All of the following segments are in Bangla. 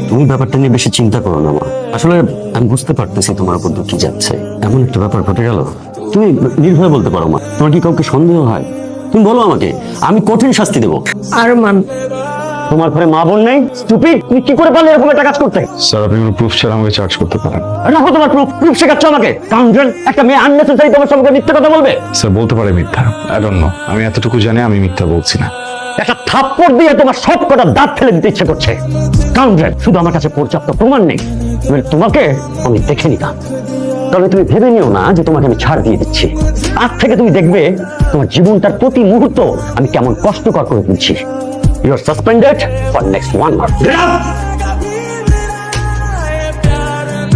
তুমি ব্যাপারটা নিয়ে বেশি চিন্তা করো না মা। আসলে আমি বুঝতে পারতেছি তোমার উপর কি যাচ্ছে, এমন একটা ব্যাপার ঘটে গেল। তুমি নির্ভয়ে বলতে পারো মা, তোমার কি কাউকে সন্দেহ হয়? তুমি বলো আমাকে, আমি কঠিন শাস্তি দেবো। আরমান, তোমার ঘরে মা বোন নেই? স্টুপিড, তুমি কি করে পারলে এরকম একটা কাজ করতে? স্যার আপনি কোনো প্রুফ ছাড়া আমাকে চার্জ করতে পারেন? রাখো তোমার প্রুফ। প্রুফ শেখাচ্ছ আমাকে? কাউন্টার একটা মেয়ে আননেসেসারি তোমার সঙ্গে মিথ্যা কথা বলবে? স্যার বলতে পারে মিথ্যা, আই ডোন্ট নো। আমি এতটুকু জানি আমি মিথ্যা বলছি না। একটা থাপ্পড় দিয়ে তোমার সব কটা দাঁত ফেলে দিতে ইচ্ছে করছে। কাউন্টার, শুধু আমার কাছে পর্যাপ্ত প্রমাণ নেই, তোমাকে আমি দেখে নিতাম। তবে তুমি ভেবে নিও না যে তোমাকে আমি ছাড় দিয়ে দিচ্ছি। আজ থেকে তুমি দেখবে তোমার জীবনটার প্রতি মুহূর্ত আমি কেমন কষ্টকর করে দিচ্ছি। You are suspended for next 1 month.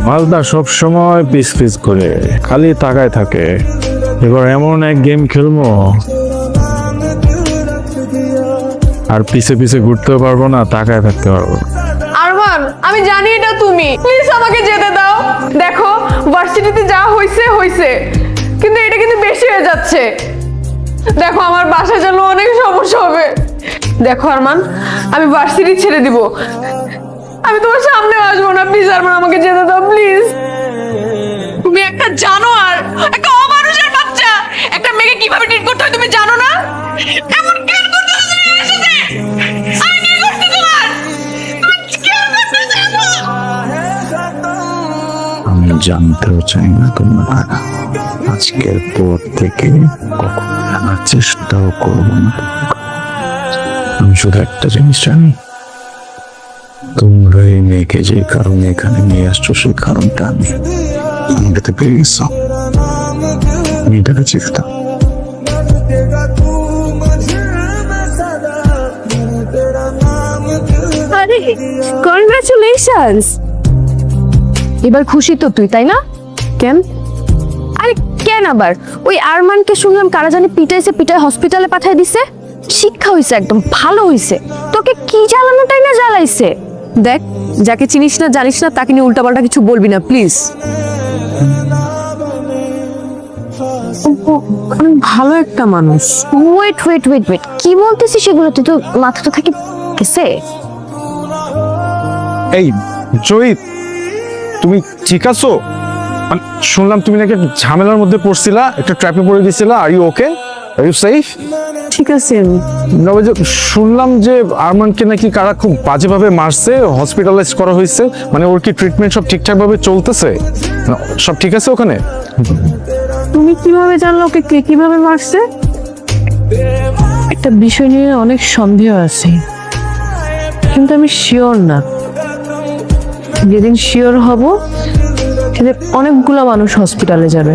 Malda সব সময় পিস পিস করে খালি তাকায় থাকে। এবার এমন এক গেম খেলবো আর পিছে পিছে ঘুরতেও পারবো না, তাকায় থাকতে পারবো না। আরমান, আমি জানি এটা তুমি, প্লিজ আমাকে যেতে দাও। দেখো ভার্সিটিতে যা হইছে হইছে, কিন্তু এটা কিন্তু বেশি হয়ে যাচ্ছে। দেখো আমার বাসায় যেন অনেক সমস্যা হবে। দেখো আরমান, আমি ভার্সিটি ছেড়ে দিব, আমি তোমার সামনে আসবো না। প্লিজ আরমান, আমাকে যেতে দাও প্লিজ। তুমি একটা জানোয়ার, একটা অমানুষের বাচ্চা। একটা মেয়েকে কিভাবে ট্রিট করতে হয় তুমি জানো না? এমন কেন করতেছো তুমি আমার সাথে? আমি কি করছি তোমার? তুমি কেন করতেছো এমন? আমি জানতেও চাই না তোমার। আজকের পর থেকে কখনো জানার চেষ্টাও করবো না। আমি শুধু একটা জিনিস জানি, তোমরা এই মেয়েকে যে কারণে এখানে নিয়ে আসছো সেই কারণটা আমি আমাকে পেয়ে গেছো। আমি এটাকে চিন্তা আরে কনগ্রাচুলেশনস। এবার খুশি তো তুই, তাই না? কেন? আরে কেন আবার? ওই আরমানকে শুনলাম কারা জানি পিটাইছে, পিটায় হসপিটালে পাঠিয়ে দিছে। শিক্ষা হইছে, একদম ভালো হইছে। তোকে কি জ্বালানোটাই না জ্বালাইছে। দেখ, যাকে চিনিস না জানিস না তাকে নিয়ে উল্টাপাল্টা কিছু বলবি না প্লিজ। ভালো একটা মানুষ। ওয়েট ওয়েট ওয়েট ওয়েট, কি বলতেছিস সেগুলো? তুই তো মাথাটা থেকে গেছে। এই জয়ী, তুমি ঠিক আছো? শুনলাম তুমি নাকি একটা ঝামেলার মধ্যে পড়ছিলা, একটা ট্র্যাপে পড়ে গেছিলা। Are you okay? Are you safe? ঠিক আছে। শুনলাম যে আরমানকে নাকি কারা খুব বাজেভাবে মারছে, হসপিটালাইজ করা হয়েছে। মানে ওর কি ট্রিটমেন্ট সব ঠিকঠাক ভাবে চলতেছে? সব ঠিক আছে ওখানে? তুমি কিভাবে জানলো ওকে কে কিভাবে মারছে? একটা বিষয় নিয়ে অনেক সন্দেহ আছে, কিন্তু আমি শিওর না। যেদিন শিওর হব সেদিন অনেকগুলো মানুষ হসপিটালে যাবে।